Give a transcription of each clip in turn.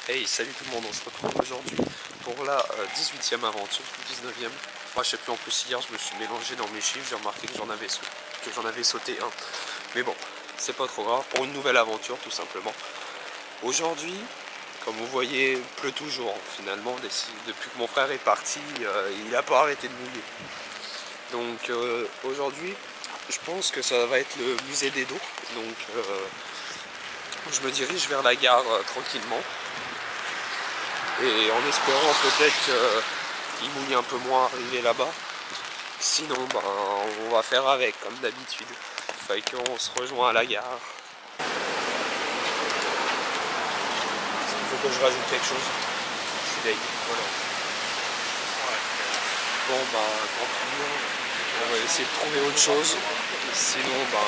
Hey, salut tout le monde, on se retrouve aujourd'hui pour la 18e aventure, 19e. Moi je sais plus, en plus hier je me suis mélangé dans mes chiffres, j'ai remarqué que j'en avais sauté un. Mais bon, c'est pas trop grave, pour une nouvelle aventure tout simplement. Aujourd'hui, comme vous voyez, il pleut toujours finalement, depuis que mon frère est parti, il n'a pas arrêté de mouiller. Donc aujourd'hui, je pense que ça va être le musée d'Edo, donc je me dirige vers la gare tranquillement. Et en espérant peut-être qu'il mouille un peu moins arrivé là-bas. Sinon, ben, on va faire avec, comme d'habitude. Fait qu'on se rejoint à la gare. Il faut que je rajoute quelque chose. Je suis deg. Voilà. Bon, ben, tant pis. On va essayer de trouver autre chose. Sinon, ben,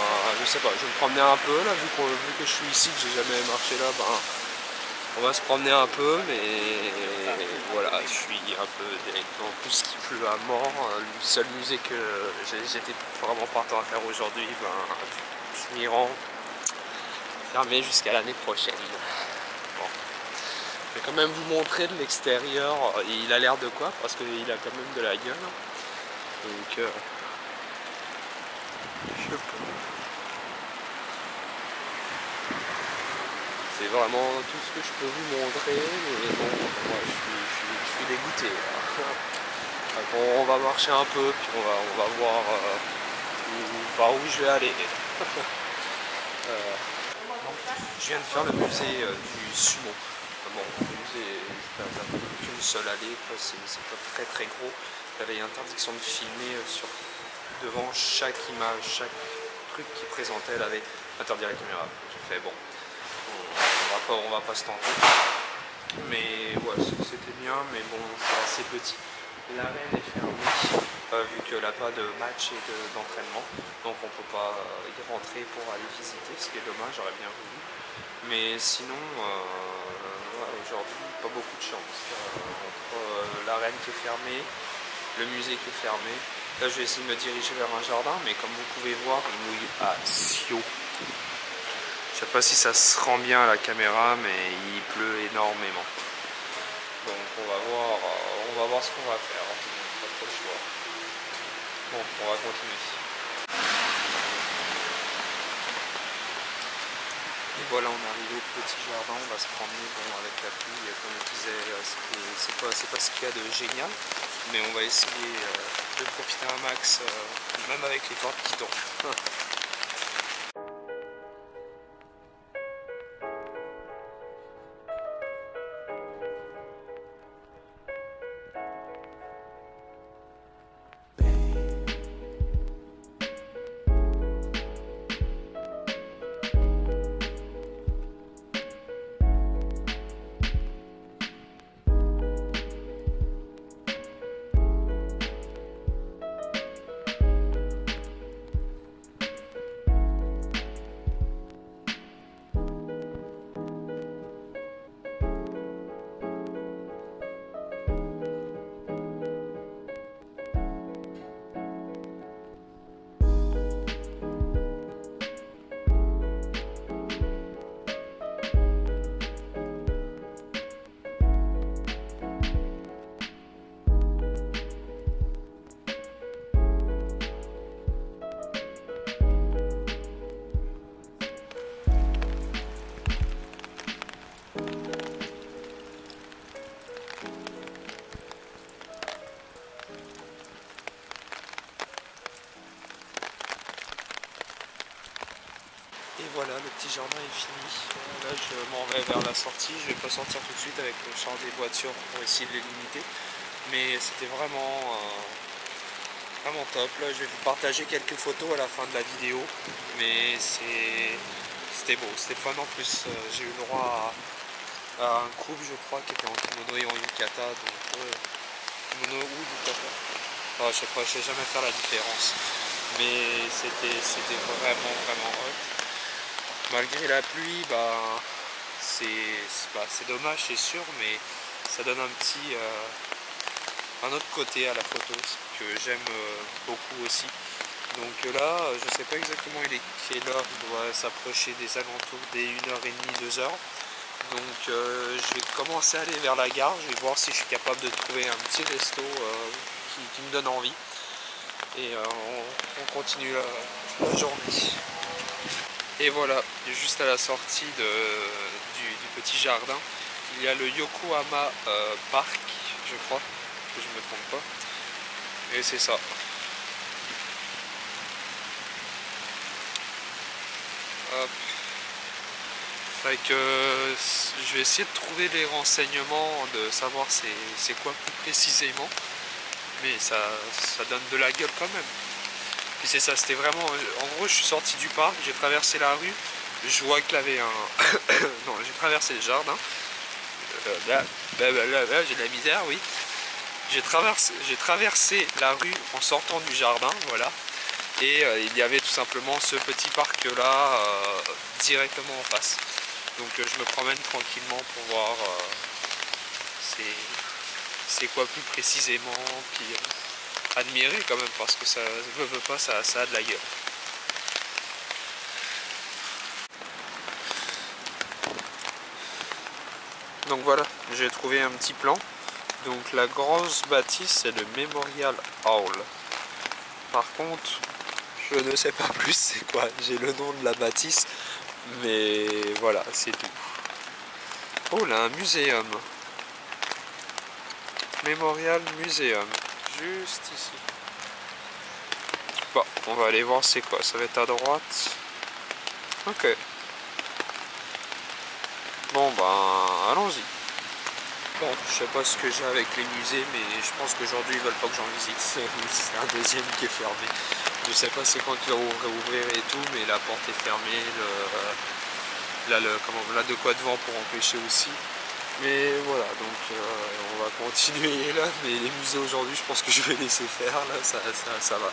je sais pas, je vais me promener un peu. Là, vu que je suis ici, que j'ai jamais marché là, ben, on va se promener un peu, mais voilà, je suis un peu deg. En plus, il pleut à mort. Le seul musée que j'étais vraiment partant à faire aujourd'hui, ben, je m'y rends fermé jusqu'à l'année prochaine. Bon. Je vais quand même vous montrer de l'extérieur. Il a l'air de quoi? Parce qu'il a quand même de la gueule. Donc, je peux. C'est vraiment tout ce que je peux vous montrer, mais bon, moi je suis dégoûté. On va marcher un peu, puis on va voir par où je vais aller. Je viens de faire le musée du sumo. Bon, le musée, c'est qu'une seule allée, c'est pas très très gros. Il y avait une interdiction de filmer devant chaque image, chaque truc qui présentait, elle avait interdit la caméra. J'ai fait bon. On va pas se tenter. Mais ouais, c'était bien, mais bon, c'est assez petit. L'arène est fermée, vu qu'elle n'a pas de match et d'entraînement. Donc on peut pas y rentrer pour aller visiter, ce qui est dommage, j'aurais bien voulu. Mais sinon, ouais, aujourd'hui, pas beaucoup de chance. Entre l'arène qui est fermée, le musée qui est fermé. Là, je vais essayer de me diriger vers un jardin, mais comme vous pouvez voir, il mouille à Sio. Je sais pas si ça se rend bien à la caméra, mais il pleut énormément. Donc on va voir ce qu'on va faire. Pas trop le choix. Bon, on va continuer. Et voilà, on est arrivé au petit jardin. On va se promener. Bon, avec la pluie, comme je disais, c'est pas ce qu'il y a de génial, mais on va essayer de profiter un max, même avec les cordes qui tombent. Et voilà, le petit jardin est fini. Là, je m'en vais vers la sortie. Je vais pas sortir tout de suite avec le char des voitures pour essayer de les limiter. Mais c'était vraiment, vraiment top. Là, je vais vous partager quelques photos à la fin de la vidéo. Mais c'était beau, c'était fun en plus. J'ai eu le droit à un couple, je crois, qui était en kimono et en yukata. Donc, kimono ou yukata. Enfin, je sais pas, je sais jamais faire la différence. Mais c'était vraiment, vraiment hot. Malgré la pluie, bah, c'est dommage, c'est sûr, mais ça donne un autre côté à la photo que j'aime beaucoup aussi. Donc là, je sais pas exactement il est quelle heure, il doit s'approcher des alentours des 1h30, 2h. Donc je vais commencer à aller vers la gare, je vais voir si je suis capable de trouver un petit resto qui me donne envie. Et on continue la journée. Et voilà, juste à la sortie du petit jardin, il y a le Yokohama Park, je crois, que je ne me trompe pas. Et c'est ça. Hop. Fait que je vais essayer de trouver les renseignements, de savoir c'est quoi plus précisément. Mais ça donne de la gueule quand même. Puis c'est ça, c'était vraiment... En gros, je suis sorti du parc, j'ai traversé la rue, je vois qu'il y avait un... non, j'ai traversé le jardin. J'ai de la misère, oui. J'ai traversé la rue en sortant du jardin, voilà. Et il y avait tout simplement ce petit parc-là directement en face. Donc je me promène tranquillement pour voir c'est quoi plus précisément, puis admirer quand même, parce que ça veut pas, ça a de la gueule. Donc voilà, j'ai trouvé un petit plan. Donc la grosse bâtisse, c'est le Memorial Hall. Par contre, je ne sais pas plus c'est quoi. J'ai le nom de la bâtisse, mais voilà, c'est tout. Oh là, un muséum. Memorial Museum, juste ici. Bon, on va aller voir c'est quoi. Ça va être à droite. Ok. Bon ben, allons-y. Bon, je sais pas ce que j'ai avec les musées, mais je pense qu'aujourd'hui ils veulent pas que j'en visite. C'est un deuxième qui est fermé. Je sais pas c'est quand ils vont réouvrir et tout, mais la porte est fermée. Là, de quoi devant pour empêcher aussi. Mais voilà, donc on va continuer là, mais les musées aujourd'hui, je pense que je vais laisser faire, là, ça va.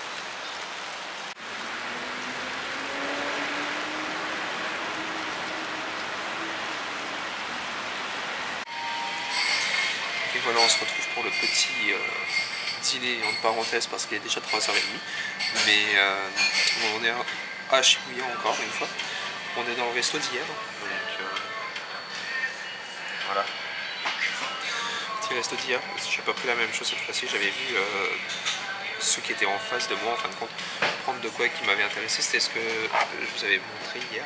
Et voilà, on se retrouve pour le petit dîner, entre parenthèses, parce qu'il est déjà 3h30, mais on est à Shibuya encore une fois. On est dans le resto d'hier, donc voilà. Petit resto d'hier, j'ai pas pris la même chose cette fois-ci, j'avais vu ceux qui étaient en face de moi, en fin de compte, prendre de quoi qui m'avait intéressé, c'était ce que je vous avais montré hier,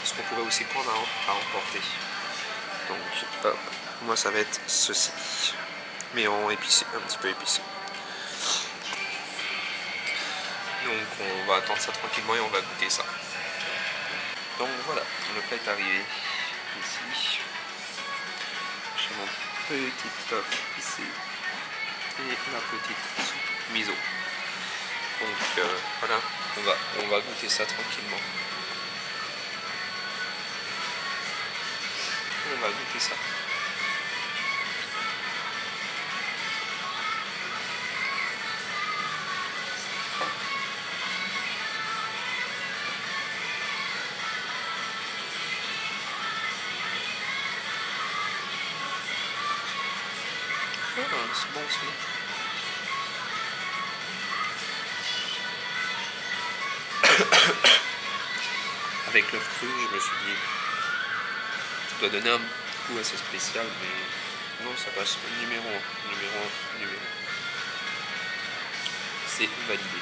ce qu'on pouvait aussi prendre à emporter. Donc hop, moi ça va être ceci, mais en épicé, un petit peu épicé. Donc on va attendre ça tranquillement et on va goûter ça. Donc voilà, le plat est arrivé ici. J'ai mon petit œuf ici et la petite soupe miso. Donc voilà, on va goûter ça tranquillement. On va goûter ça. Ah, c'est bon, c'est bon. Avec l'œuf cru, je me suis dit, ça doit donner un goût assez spécial, mais non, ça passe numéro 1. C'est validé.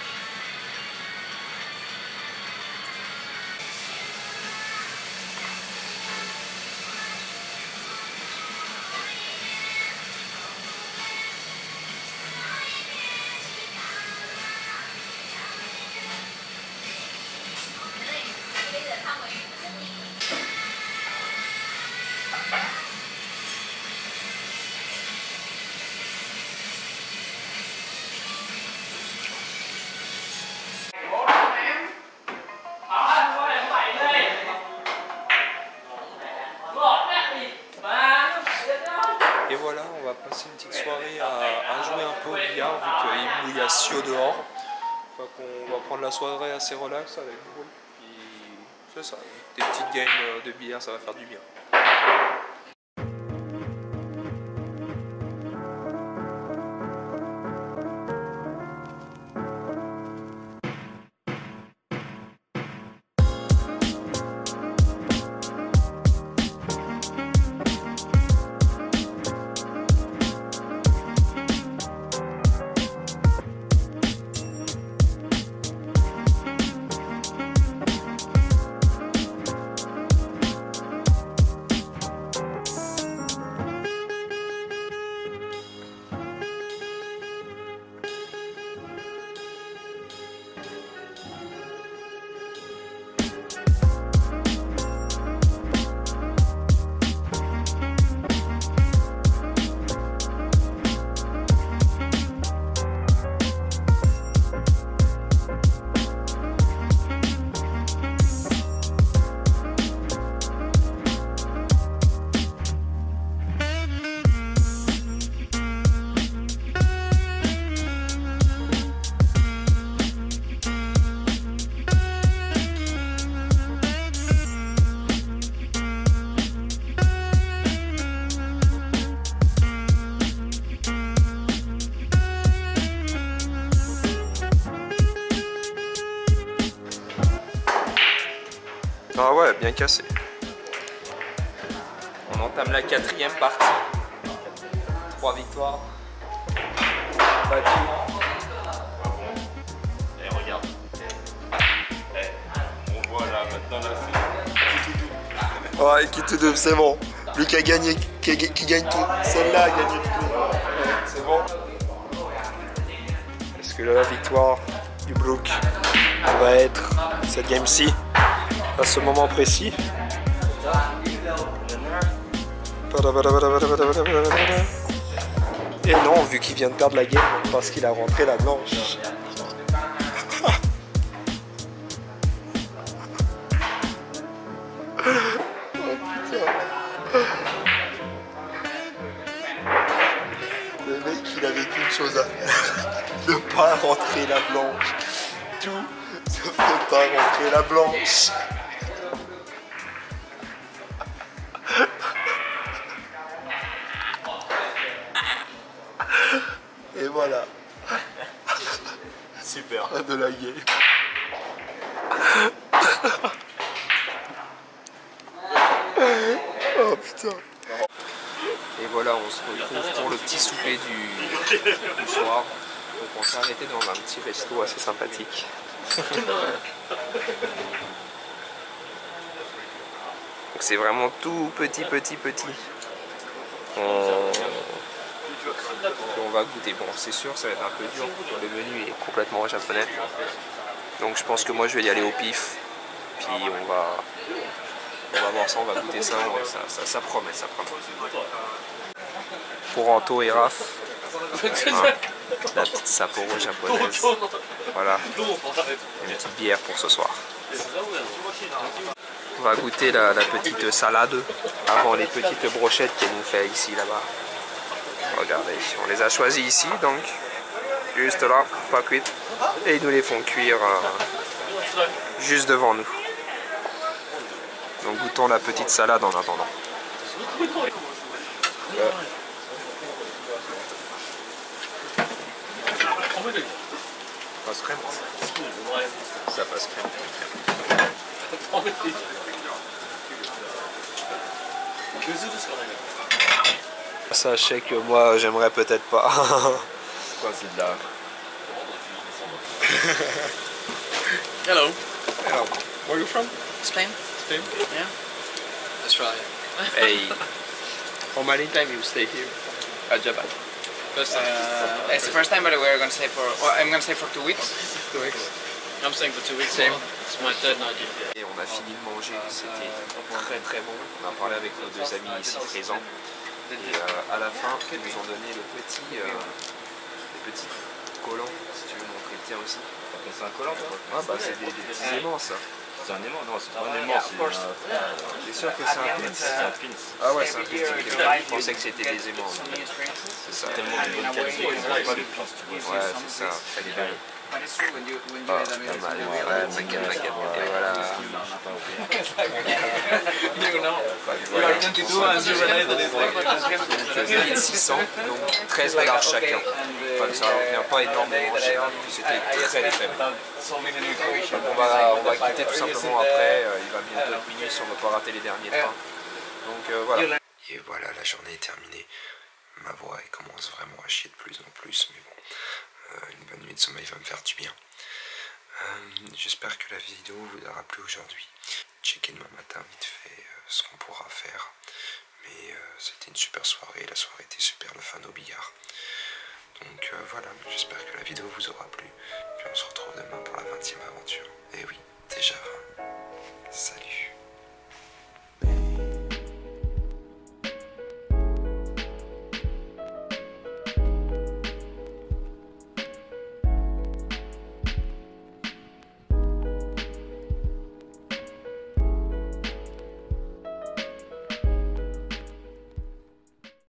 Et voilà, on va passer une petite soirée à jouer un peu au billard vu qu'il mouille à Sio dehors. Donc on va prendre la soirée assez relax avec vous. C'est ça, des petites games de billard, ça va faire du bien. va bien casser. On entame la 4e partie. 3 victoires. Battues. Et regarde. On voit là, maintenant là, c'est... Ouais, qui tout double, c'est bon. Lui qui a gagné, qui gagne tout. Celle-là a gagné tout. C'est bon. Est-ce que la victoire du Brook va être cette game-ci, à ce moment précis? Et non, vu qu'il vient de perdre la game, parce qu'il a rentré la blanche. Le mec, il avait qu'une chose à faire, ne pas rentrer la blanche. Tout sauf ne pas rentrer la blanche. Et voilà. Super. De la game. Oh putain. Et voilà, on se retrouve pour le petit souper du soir. Donc on s'est arrêté dans un petit resto assez sympathique. Donc c'est vraiment tout petit. On va goûter. Bon, c'est sûr, ça va être un peu dur. Le menu est complètement japonais. Donc je pense que moi je vais y aller au pif. Puis on va voir ça, on va goûter ça. Ça promet. Pour Anto et Raph, la petite Sapporo japonaise. Voilà, une petite bière pour ce soir. On va goûter la petite salade avant les petites brochettes qu'elle nous fait ici, là-bas. Regardez, on les a choisis ici, donc juste là, pas cuites. Et ils nous les font cuire juste devant nous. Donc goûtons la petite salade en attendant. Passe crème. Ça passe crème. Sachez que moi j'aimerais peut-être pas. Quoi, c'est de la... Hello. Hello. Where are you from? Spain? Spain. Yeah. Australia. Hey. How many time you stay here at Japan? First time. It's the first time, but we're gonna stay for. Well, I'm gonna stay for 2 weeks. 2 weeks. I'm staying for 2 weeks. Same. It's my third night here. Et on a fini de manger, c'était très bon. On a parlé avec nos 2 amis ici présents. Et à la fin, ils nous ont donné les petits collants, si tu veux montrer le tien aussi. C'est un collant, toi? Ah bah c'est des petits aimants ça. C'est un aimant? Non, c'est pas un aimant, c'est... T'es sûr que c'est un pins? C'est un pins. Ah ouais, c'est un pins. Je pensais que c'était des aimants. C'est ça. Tellement de bonne qualité, on n'a pas de pins, tu vois. Ouais, c'est ça. Elle est belle. But it's true when you Ah, live in pas mal. America. Ouais, t'inquiète. Et voilà. You know. You are 22 and you realize that it's like 600, donc 13 $ chacun. Enfin, ça ne revient pas énormément cher. C'était très bon. Donc on va quitter tout simplement après. Il va bientôt être minuit si on ne va pas rater les derniers trains. Donc voilà. Et voilà, la journée est terminée. Ma voix elle commence vraiment à chier de plus en plus, mais bon. Une bonne nuit de sommeil va me faire du bien. J'espère que la vidéo vous aura plu aujourd'hui. Checkez